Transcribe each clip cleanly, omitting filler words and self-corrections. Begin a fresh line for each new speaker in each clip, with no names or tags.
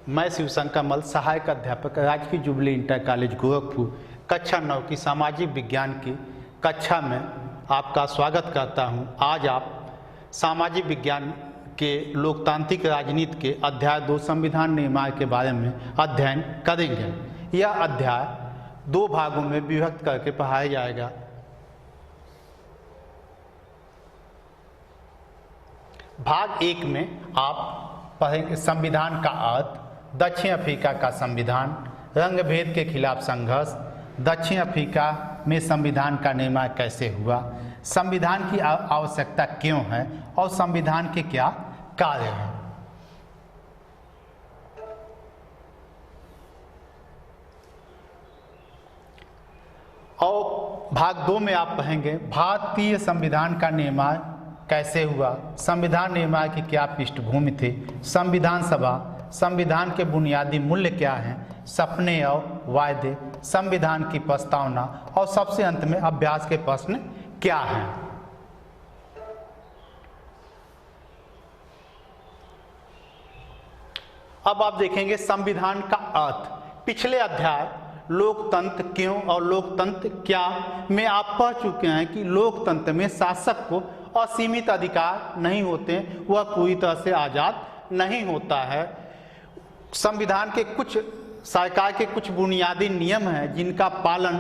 मैं शिवशंकर मल, सहायक अध्यापक, राजकीय जुबली इंटर कॉलेज गोरखपुर, कक्षा 9 की सामाजिक विज्ञान की कक्षा में आपका स्वागत करता हूं। आज आप सामाजिक विज्ञान के लोकतांत्रिक राजनीति के अध्याय 2 संविधान निर्माण के बारे में अध्ययन करेंगे। यह अध्याय 2 भागों में विभक्त करके पढ़ाया जाएगा। भाग 1 में आप पढ़ेंगे संविधान का अर्थ, दक्षिण अफ्रीका का संविधान, रंग भेद के खिलाफ संघर्ष, दक्षिण अफ्रीका में संविधान का निर्माण कैसे हुआ, संविधान की आवश्यकता क्यों है और संविधान के क्या कार्य हैं। और भाग 2 में आप पढ़ेंगे भारतीय संविधान का निर्माण कैसे हुआ, संविधान निर्माण की क्या पृष्ठभूमि थी, संविधान सभा, संविधान के बुनियादी मूल्य क्या हैं, सपने और वायदे, संविधान की प्रस्तावना और सबसे अंत में अभ्यास के प्रश्न क्या हैं। अब आप देखेंगे संविधान का अर्थ। पिछले अध्याय लोकतंत्र क्यों और लोकतंत्र क्या में आप पढ़ चुके हैं कि लोकतंत्र में शासक को असीमित अधिकार नहीं होते, वह पूरी तरह से आज़ाद नहीं होता है। संविधान के कुछ सरकार के कुछ बुनियादी नियम हैं जिनका पालन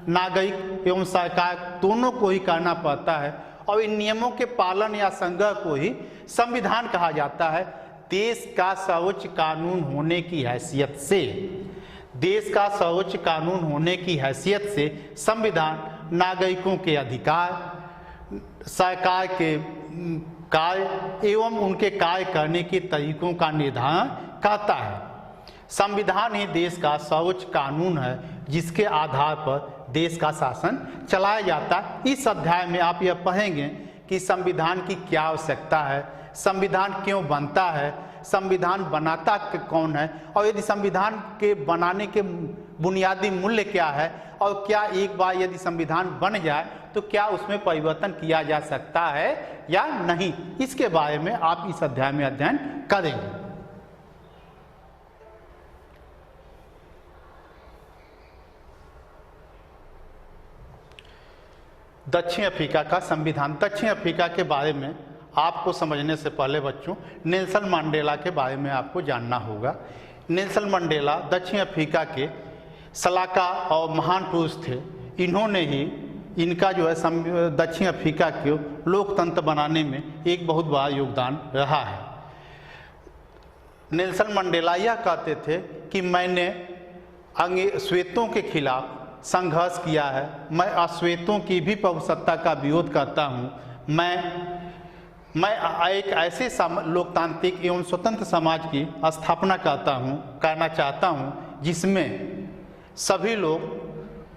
नागरिक एवं सरकार दोनों को ही करना पड़ता है और इन नियमों के पालन या संग्रह को ही संविधान कहा जाता है। देश का सर्वोच्च कानून होने की हैसियत से, देश का सर्वोच्च कानून होने की हैसियत से संविधान नागरिकों के अधिकार, सरकार के कार्य एवं उनके कार्य करने के तरीकों का निर्धारण करता है। संविधान ही देश का सर्वोच्च कानून है जिसके आधार पर देश का शासन चलाया जाता है। इस अध्याय में आप यह पढ़ेंगे कि संविधान की क्या आवश्यकता है, संविधान क्यों बनता है, संविधान बनाता कौन है और यदि संविधान के बनाने के बुनियादी मूल्य क्या है और क्या एक बार यदि संविधान बन जाए तो क्या उसमें परिवर्तन किया जा सकता है या नहीं, इसके बारे में आप इस अध्याय में अध्ययन करेंगे। दक्षिण अफ्रीका का संविधान। दक्षिण अफ्रीका के बारे में आपको समझने से पहले बच्चों नेल्सन मंडेला के बारे में आपको जानना होगा। नेल्सन मंडेला दक्षिण अफ्रीका के सलाहकार और महान पुरुष थे। इन्होंने ही इनका जो है दक्षिण अफ्रीका को लोकतंत्र बनाने में एक बहुत बड़ा योगदान रहा है। नेल्सन मंडेला यह कहते थे कि मैंने श्वेतों के खिलाफ संघर्ष किया है, मैं अश्वेतों की भी प्रभुसत्ता का विरोध करता हूँ। मैं एक ऐसे लोकतांत्रिक एवं स्वतंत्र समाज की स्थापना करना चाहता हूँ जिसमें सभी लोग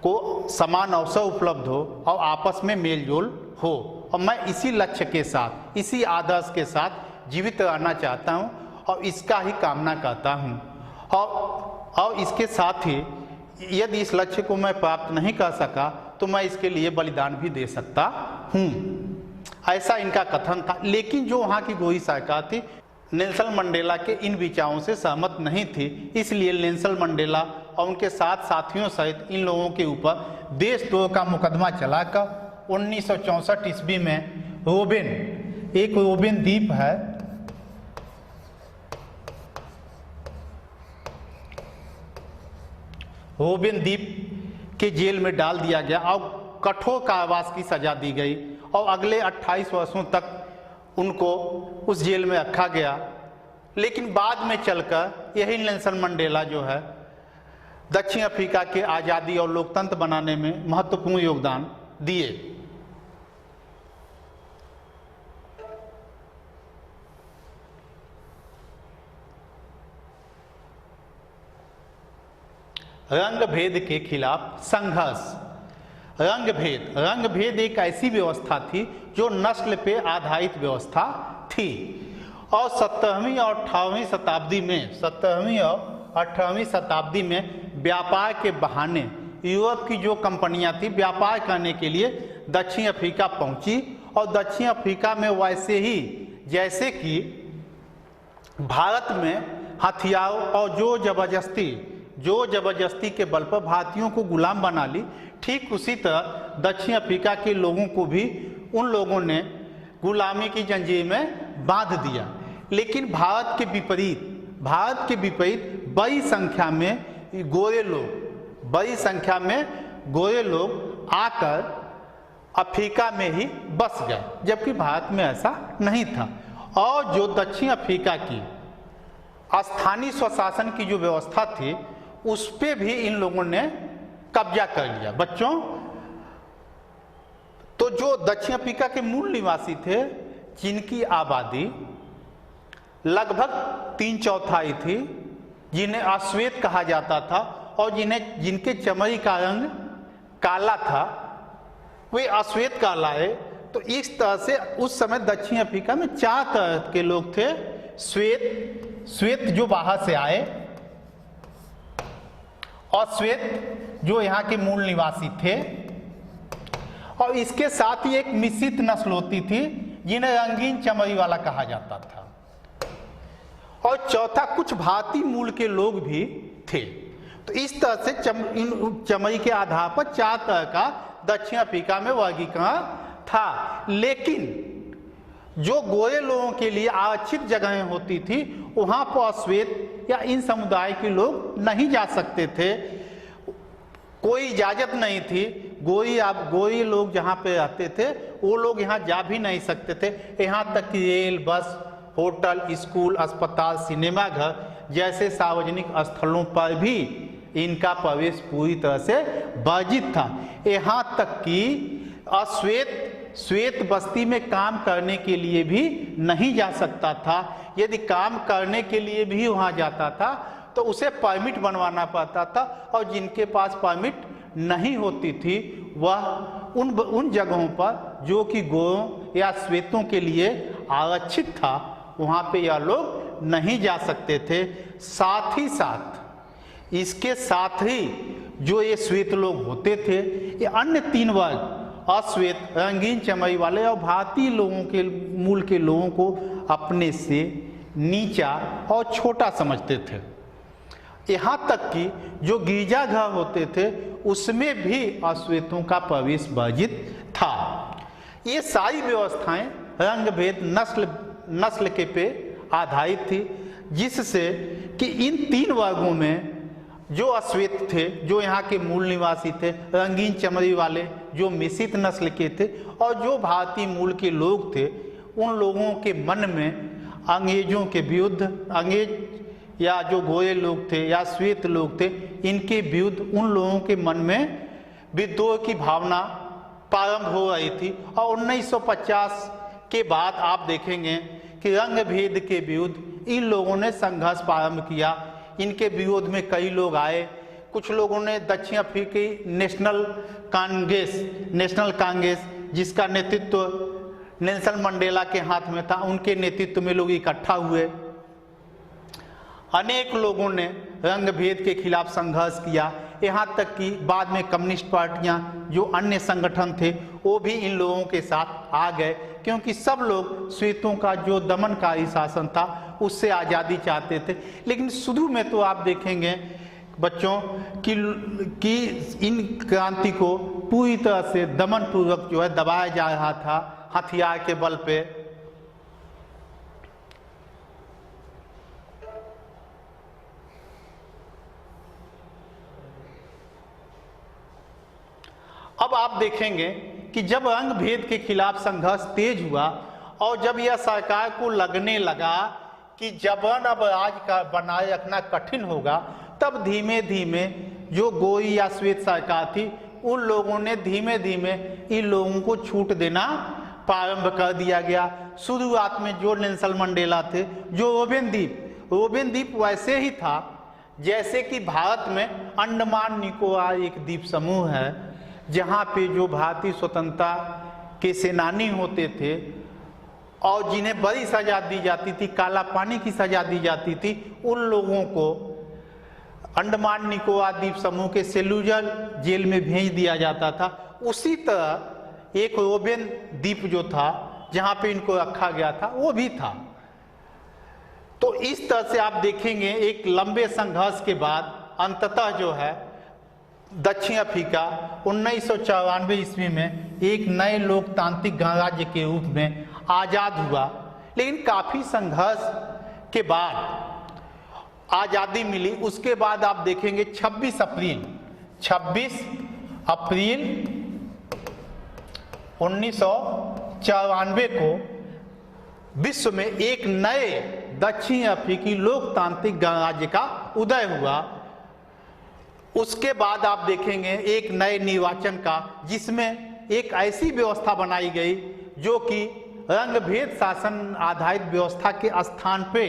को समान अवसर उपलब्ध हो और आपस में मेलजोल हो, और मैं इसी लक्ष्य के साथ, इसी आदर्श के साथ जीवित रहना चाहता हूँ और इसका ही कामना करता हूँ। और इसके साथ ही यदि इस लक्ष्य को मैं प्राप्त नहीं कर सका तो मैं इसके लिए बलिदान भी दे सकता हूँ, ऐसा इनका कथन था। लेकिन जो वहाँ की गोरी सरकार थी नेल्सन मंडेला के इन विचारों से सहमत नहीं थी, इसलिए नेल्सन मंडेला और उनके साथ साथियों सहित इन लोगों के ऊपर देशद्रोह का मुकदमा चलाकर 1964 ईस्वी में रोबेन द्वीप है, रोबेन द्वीप के जेल में डाल दिया गया और कठोर कारावास की सजा दी गई और अगले 28 वर्षों तक उनको उस जेल में रखा गया। लेकिन बाद में चलकर यही नेल्सन मंडेला जो है दक्षिण अफ्रीका के आज़ादी और लोकतंत्र बनाने में महत्वपूर्ण योगदान दिए। रंग भेद के खिलाफ संघर्ष। रंग भेद एक ऐसी व्यवस्था थी जो नस्ल पे आधारित व्यवस्था थी और 17वीं और 18वीं शताब्दी में व्यापार के बहाने यूरोप की जो कंपनियां थी व्यापार करने के लिए दक्षिण अफ्रीका पहुंची और दक्षिण अफ्रीका में वैसे ही जैसे कि भारत में हथियारों और जो जबरदस्ती के बल पर भारतीयों को गुलाम बना ली, ठीक उसी तरह दक्षिण अफ्रीका के लोगों को भी उन लोगों ने गुलामी की जंजीर में बांध दिया। लेकिन भारत के विपरीत बड़ी संख्या में गोरे लोग आकर अफ्रीका में ही बस गए, जबकि भारत में ऐसा नहीं था। और जो दक्षिण अफ्रीका की स्थानीय स्वशासन की जो व्यवस्था थी, उस पर भी इन लोगों ने कब्जा कर लिया। बच्चों, तो जो दक्षिण अफ्रीका के मूल निवासी थे, जिनकी आबादी लगभग 3/4 थी, जिन्हें अश्वेत कहा जाता था और जिनके चमड़ी का रंग काला था, वे अश्वेत कहलाए। तो इस तरह से उस समय दक्षिण अफ्रीका में 4 तरह के लोग थे। श्वेत जो बाहर से आए, और श्वेत जो यहाँ के मूल निवासी थे, और इसके साथ ही एक मिश्रित नस्ल होती थी जिन्हें रंगीन चमड़ी वाला कहा जाता था। और चौथा, कुछ भारतीय मूल के लोग भी थे। तो इस तरह से चमड़ी के आधार पर 4 तरह का दक्षिण अफ्रीका में वर्गीकरण था। लेकिन जो गोरे लोगों के लिए आरक्षित जगहें होती थी, वहां पर श्वेत या इन समुदाय के लोग नहीं जा सकते थे, कोई इजाजत नहीं थी। गोरी लोग जहाँ पे रहते थे, वो लोग यहाँ जा भी नहीं सकते थे। यहाँ तक कि रेल, बस, होटल, स्कूल, अस्पताल, सिनेमा घर जैसे सार्वजनिक स्थलों पर भी इनका प्रवेश पूरी तरह से वर्जित था। यहाँ तक कि श्वेत बस्ती में काम करने के लिए भी नहीं जा सकता था। यदि काम करने के लिए भी वहाँ जाता था तो उसे परमिट बनवाना पड़ता था, और जिनके पास परमिट नहीं होती थी, वह उन जगहों पर जो कि गोरों या श्वेतों के लिए आरक्षित था, वहाँ पे यह लोग नहीं जा सकते थे। साथ ही साथ इसके साथ ही जो ये श्वेत लोग होते थे, ये अन्य 3 वर्ग, अश्वेत, रंगीन चमड़ी वाले और भारतीय लोगों के मूल के लोगों को अपने से नीचा और छोटा समझते थे। यहाँ तक कि जो गिरजाघर होते थे, उसमें भी अश्वेतों का प्रवेश वर्जित था। ये सारी व्यवस्थाएं रंग भेद, नस्ल के पे आधारित थी, जिससे कि इन 3 वर्गों में जो अश्वेत थे, जो यहाँ के मूल निवासी थे, रंगीन चमड़ी वाले जो मिश्रित नस्ल के थे, और जो भारतीय मूल के लोग थे, उन लोगों के मन में अंग्रेजों के विरुद्ध, अंग्रेज या जो गोरे लोग थे या श्वेत लोग थे, इनके विरुद्ध उन लोगों के मन में विद्रोह की भावना प्रारंभ हो रही थी। और 1950 के बाद आप देखेंगे कि रंग भेद के विरुद्ध इन लोगों ने संघर्ष प्रारंभ किया। इनके विरोध में कई लोग आए। कुछ लोगों ने दक्षिण अफ्रीकी नेशनल कांग्रेस, जिसका नेतृत्व नेल्सन मंडेला के हाथ में था, उनके नेतृत्व में लोग इकट्ठा हुए। अनेक लोगों ने रंग भेद के खिलाफ संघर्ष किया। यहाँ तक कि बाद में कम्युनिस्ट पार्टियाँ, जो अन्य संगठन थे, वो भी इन लोगों के साथ आ गए, क्योंकि सब लोग श्वेतों का जो दमनकारी शासन था उससे आज़ादी चाहते थे। लेकिन शुरू में तो आप देखेंगे बच्चों कि इन क्रांति को पूरी तरह से दमनपूर्वक जो है दबाया जा रहा था, हथियार के बल पे। अब आप देखेंगे कि जब रंग भेद के खिलाफ संघर्ष तेज हुआ और जब यह सरकार को लगने लगा कि जबरन अब राज का बनाए रखना कठिन होगा, तब धीमे धीमे जो गोरी या श्वेत सरकार थी, उन लोगों ने धीमे धीमे इन लोगों को छूट देना प्रारंभ कर दिया गया। शुरुआत में जो नेल्सन मंडेला थे, जो रोबेन द्वीप वैसे ही था जैसे कि भारत में अंडमान निकोबार एक द्वीप समूह है, जहाँ पे जो भारतीय स्वतंत्रता के सेनानी होते थे और जिन्हें बड़ी सजा दी जाती थी, काला पानी की सजा दी जाती थी, उन लोगों को अंडमान निकोबार द्वीप समूह के सेलुलर जेल में भेज दिया जाता था। उसी तरह एक रोबेन द्वीप जो था, जहाँ पे इनको रखा गया था, वो भी था। तो इस तरह से आप देखेंगे एक लंबे संघर्ष के बाद अंततः जो है दक्षिण अफ्रीका 1994 ईस्वी में एक नए लोकतांत्रिक गणराज्य के रूप में आज़ाद हुआ। लेकिन काफ़ी संघर्ष के बाद आज़ादी मिली। उसके बाद आप देखेंगे 26 अप्रैल 1994 को विश्व में एक नए दक्षिण अफ्रीकी लोकतांत्रिक गणराज्य का उदय हुआ। उसके बाद आप देखेंगे एक नए निर्वाचन का, जिसमें एक ऐसी व्यवस्था बनाई गई जो कि रंगभेद शासन आधारित व्यवस्था के स्थान पे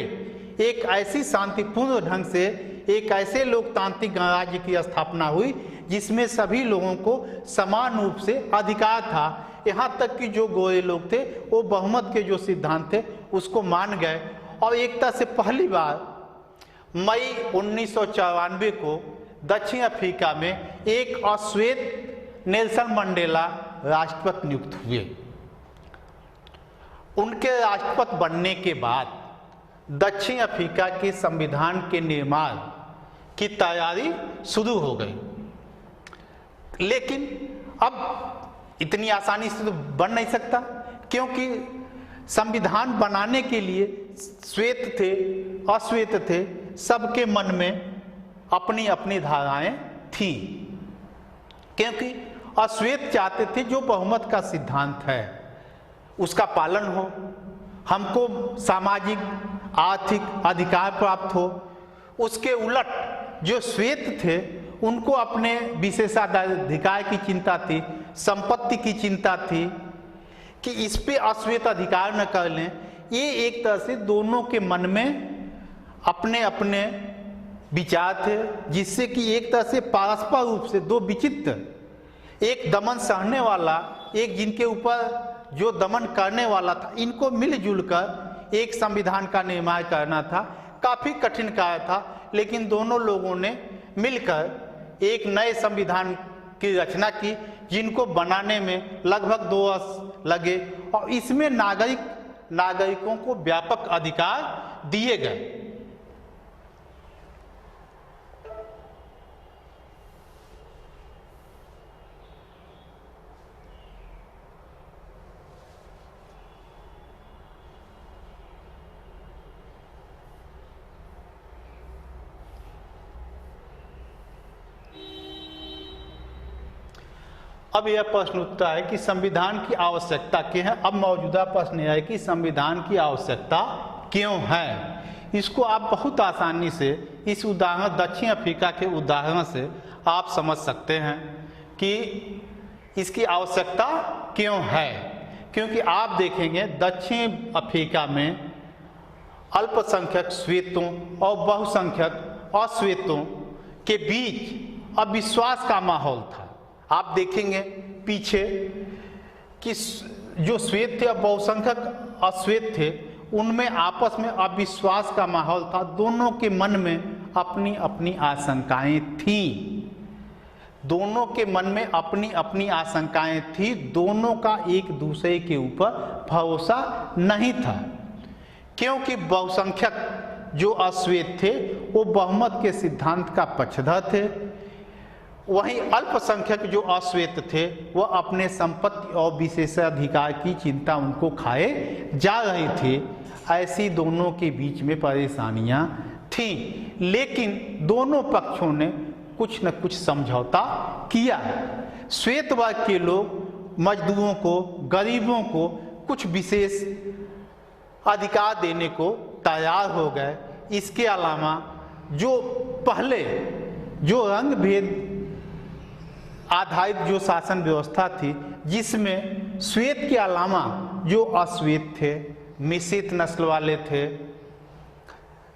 एक ऐसी शांतिपूर्ण ढंग से एक ऐसे लोकतांत्रिक गणराज्य की स्थापना हुई जिसमें सभी लोगों को समान रूप से अधिकार था। यहाँ तक कि जो गोरे लोग थे वो बहुमत के जो सिद्धांत थे उसको मान गए। और एक तरह से पहली बार मई 1994 को दक्षिण अफ्रीका में एक अश्वेत नेल्सन मंडेला राष्ट्रपति नियुक्त हुए। उनके राष्ट्रपति बनने के बाद दक्षिण अफ्रीका के संविधान के निर्माण की तैयारी शुरू हो गई। लेकिन अब इतनी आसानी से तो बन नहीं सकता, क्योंकि संविधान बनाने के लिए श्वेत थे अश्वेत थे, सबके मन में अपनी अपनी धाराएं थी। क्योंकि अश्वेत चाहते थे जो बहुमत का सिद्धांत है उसका पालन हो, हमको सामाजिक आर्थिक अधिकार प्राप्त हो। उसके उलट जो श्वेत थे उनको अपने विशेषाधिकार की चिंता थी, संपत्ति की चिंता थी कि इस पे अश्वेत अधिकार न कर लें। ये एक तरह से दोनों के मन में अपने अपने विचार थे, जिससे कि एक तरह से पारस्पर रूप से दो विचित्र, एक दमन सहने वाला, एक जिनके ऊपर जो दमन करने वाला था, इनको मिलजुल कर एक संविधान का निर्माण करना था। काफ़ी कठिन कार्य था, लेकिन दोनों लोगों ने मिलकर एक नए संविधान की रचना की, जिनको बनाने में लगभग 2 वर्ष लगे और इसमें नागरिकों को व्यापक अधिकार दिए गए। अब यह प्रश्न उठता है कि संविधान की आवश्यकता क्यों है। अब मौजूदा प्रश्न यह है कि संविधान की आवश्यकता क्यों है। इसको आप बहुत आसानी से इस उदाहरण दक्षिण अफ्रीका के उदाहरण से आप समझ सकते हैं कि इसकी आवश्यकता क्यों है। क्योंकि आप देखेंगे दक्षिण अफ्रीका में अल्पसंख्यक श्वेतों और बहुसंख्यक अश्वेतों के बीच अविश्वास का माहौल था। आप देखेंगे पीछे कि जो श्वेत थे और बहुसंख्यक अश्वेत थे, उनमें आपस में अविश्वास का माहौल था। दोनों के मन में अपनी अपनी आशंकाएं थीं। दोनों के मन में अपनी अपनी आशंकाएं थी। दोनों का एक दूसरे के ऊपर भरोसा नहीं था, क्योंकि बहुसंख्यक जो अश्वेत थे वो बहुमत के सिद्धांत का पक्षधर थे, वहीं अल्पसंख्यक जो अश्वेत थे वह अपने संपत्ति और विशेषाधिकार की चिंता उनको खाए जा रही थी। ऐसी दोनों के बीच में परेशानियां थीं, लेकिन दोनों पक्षों ने कुछ न कुछ समझौता किया। श्वेत वर्ग के लोग मजदूरों को, गरीबों को कुछ विशेष अधिकार देने को तैयार हो गए। इसके अलावा जो पहले जो रंग भेद आधारित जो शासन व्यवस्था थी, जिसमें श्वेत के अलावा जो अश्वेत थे, मिश्रित नस्ल वाले थे,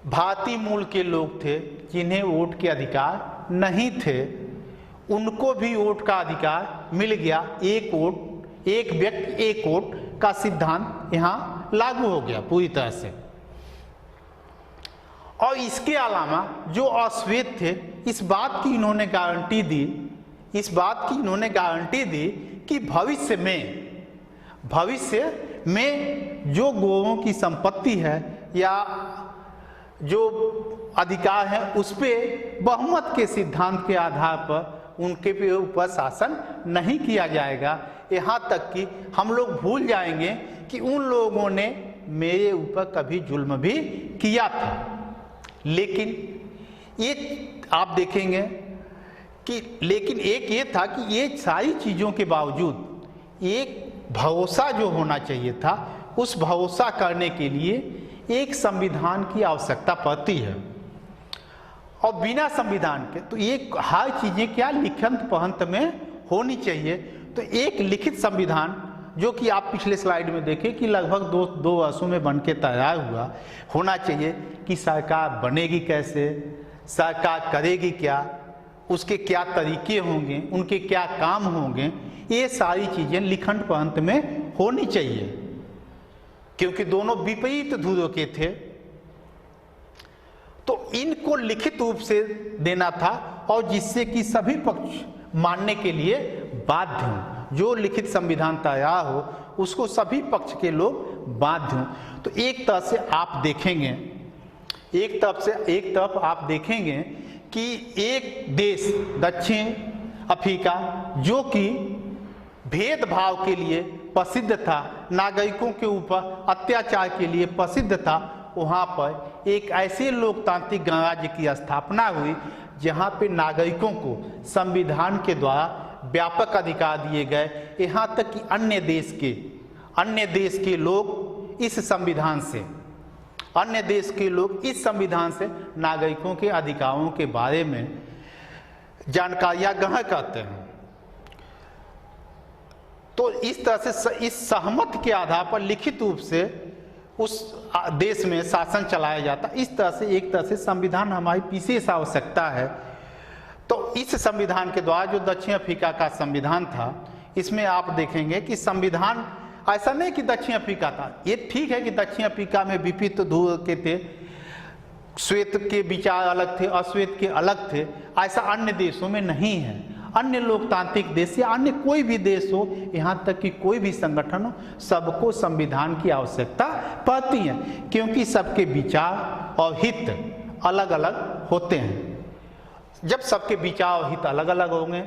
भारतीय मूल के लोग थे जिन्हें वोट के अधिकार नहीं थे, उनको भी वोट का अधिकार मिल गया। एक वोट एक व्यक्ति एक वोट का सिद्धांत यहाँ लागू हो गया पूरी तरह से। और इसके अलावा जो अश्वेत थे, इस बात की इन्होंने गारंटी दी कि भविष्य में जो गोरों की संपत्ति है या जो अधिकार है उस पे बहुमत के सिद्धांत के आधार पर उनके ऊपर शासन नहीं किया जाएगा। यहाँ तक कि हम लोग भूल जाएंगे कि उन लोगों ने मेरे ऊपर कभी जुल्म भी किया था। लेकिन एक आप देखेंगे कि लेकिन एक ये था कि ये सारी चीज़ों के बावजूद एक भरोसा जो होना चाहिए था, उस भरोसा करने के लिए एक संविधान की आवश्यकता पड़ती है। और बिना संविधान के तो ये हर चीज़ें क्या लिखित पहंत में होनी चाहिए। तो एक लिखित संविधान जो कि आप पिछले स्लाइड में देखें कि लगभग दो वर्षों में बन के तैयार हुआ होना चाहिए कि सरकार बनेगी कैसे, सरकार करेगी क्या, उसके क्या तरीके होंगे, उनके क्या काम होंगे, ये सारी चीज़ें लिखित पहंत में होनी चाहिए। क्योंकि दोनों विपरीत ध्रुव के थे तो इनको लिखित रूप से देना था और जिससे कि सभी पक्ष मानने के लिए बाध्य हों। जो लिखित संविधान तैयार हो उसको सभी पक्ष के लोग बाध्य हों। तो एक तरह से आप देखेंगे, एक तरफ आप देखेंगे कि एक देश दक्षिण अफ्रीका जो कि भेदभाव के लिए प्रसिद्ध था, नागरिकों के ऊपर अत्याचार के लिए प्रसिद्ध था, वहाँ पर एक ऐसे लोकतांत्रिक गणराज्य की स्थापना हुई जहाँ पे नागरिकों को संविधान के द्वारा व्यापक अधिकार दिए गए। यहाँ तक कि अन्य देश के लोग इस संविधान से नागरिकों के अधिकारों के बारे में जानकारियाँ ग्रहण करते हैं। तो इस तरह से इस सहमत के आधार पर लिखित रूप से उस देश में शासन चलाया जाता। इस तरह से एक तरह से संविधान हमारी विशेष आवश्यकता है। तो इस संविधान के द्वारा जो दक्षिण अफ्रीका का संविधान था, इसमें आप देखेंगे कि संविधान ऐसा नहीं कि दक्षिण अफ्रीका था, ये ठीक है कि दक्षिण अफ्रीका में विपरीत ध्रुव के थे, श्वेत के विचार अलग थे, अश्वेत के अलग थे, ऐसा अन्य देशों में नहीं है। अन्य लोकतांत्रिक देश या अन्य कोई भी देश हो, यहाँ तक कि कोई भी संगठन हो, सबको संविधान की आवश्यकता पड़ती है क्योंकि सबके विचार और हित अलग अलग होते हैं। जब सबके विचार और हित अलग अलग होंगे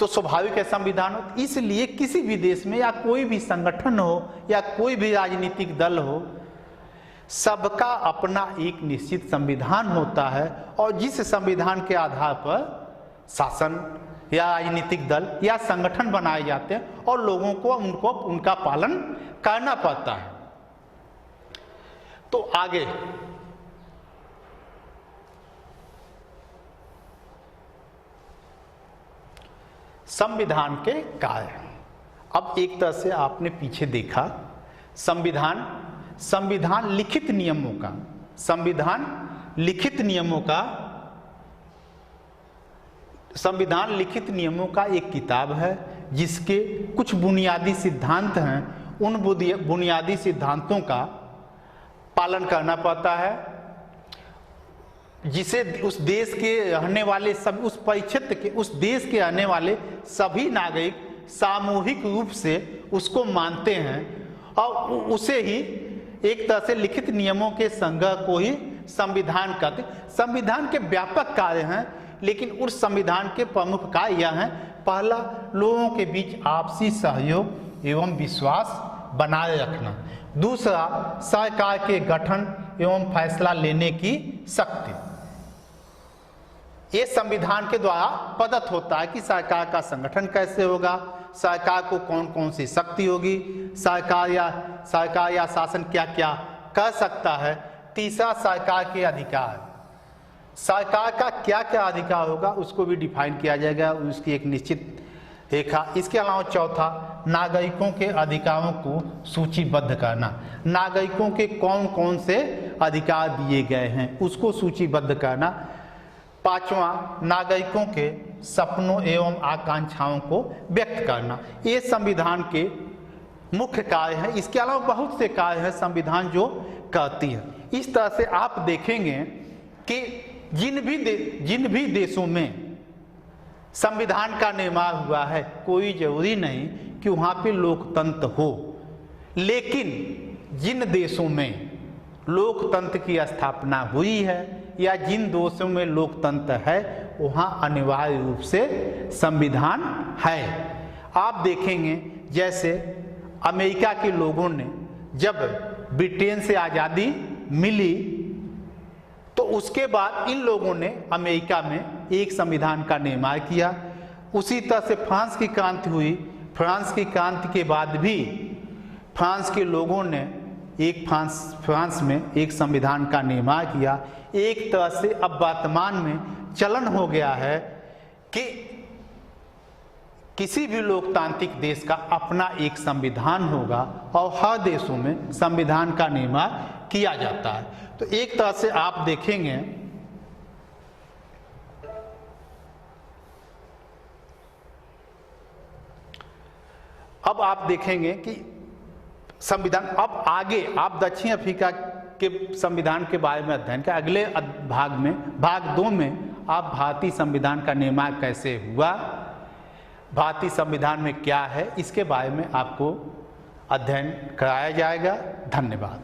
तो स्वाभाविक है संविधान हो। इसलिए किसी भी देश में या कोई भी संगठन हो या कोई भी राजनीतिक दल हो, सबका अपना एक निश्चित संविधान होता है और जिस संविधान के आधार पर शासन या राजनीतिक दल या संगठन बनाए जाते हैं और लोगों को उनका पालन करना पड़ता है। तो आगे संविधान के कार्य। अब एक तरह से आपने पीछे देखा संविधान लिखित नियमों का एक किताब है जिसके कुछ बुनियादी सिद्धांत हैं। उन बुनियादी सिद्धांतों का पालन करना पड़ता है जिसे उस देश के रहने वाले सब उस परिक्षेत्र के उस देश के रहने वाले सभी नागरिक सामूहिक रूप से उसको मानते हैं और उसे ही एक तरह से लिखित नियमों के संग्रह को ही संविधान कहते। संविधान के व्यापक कार्य हैं लेकिन उस संविधान के प्रमुख कार्य यह हैं। पहला, लोगों के बीच आपसी सहयोग एवं विश्वास बनाए रखना। दूसरा, सरकार के गठन एवं फैसला लेने की शक्ति। ये संविधान के द्वारा प्रदत्त होता है कि सरकार का संगठन कैसे होगा, सरकार को कौन कौन सी शक्ति होगी, सरकार या शासन क्या क्या कर सकता है। तीसरा, सरकार के अधिकार, सरकार का क्या क्या अधिकार होगा उसको भी डिफाइन किया जाएगा, उसकी एक निश्चित रेखा। इसके अलावा चौथा, नागरिकों के अधिकारों को सूचीबद्ध करना। नागरिकों के कौन कौन से अधिकार दिए गए हैं उसको सूचीबद्ध करना। पांचवा, नागरिकों के सपनों एवं आकांक्षाओं को व्यक्त करना। ये संविधान के मुख्य कार्य हैं। इसके अलावा बहुत से कार्य हैं संविधान जो करती है। इस तरह से आप देखेंगे कि जिन भी देशों में संविधान का निर्माण हुआ है, कोई जरूरी नहीं कि वहाँ पे लोकतंत्र हो, लेकिन जिन देशों में लोकतंत्र की स्थापना हुई है या जिन देशों में लोकतंत्र है वहाँ अनिवार्य रूप से संविधान है। आप देखेंगे जैसे अमेरिका के लोगों ने जब ब्रिटेन से आज़ादी मिली तो उसके बाद इन लोगों ने अमेरिका में एक संविधान का निर्माण किया। उसी तरह से फ्रांस की क्रांति हुई। फ्रांस की क्रांति के बाद भी फ्रांस के लोगों ने फ्रांस में एक संविधान का निर्माण किया। एक तरह से अब वर्तमान में चलन हो गया है कि किसी भी लोकतांत्रिक देश का अपना एक संविधान होगा और हर देशों में संविधान का निर्माण किया जाता है। तो एक तरह से आप देखेंगे अब आप देखेंगे कि संविधान अब आगे आप दक्षिण अफ्रीका के संविधान के बारे में अध्ययन का अगले भाग में भाग 2 में आप भारतीय संविधान का निर्माण कैसे हुआ, भारतीय संविधान में क्या है, इसके बारे में आपको अध्ययन कराया जाएगा। धन्यवाद।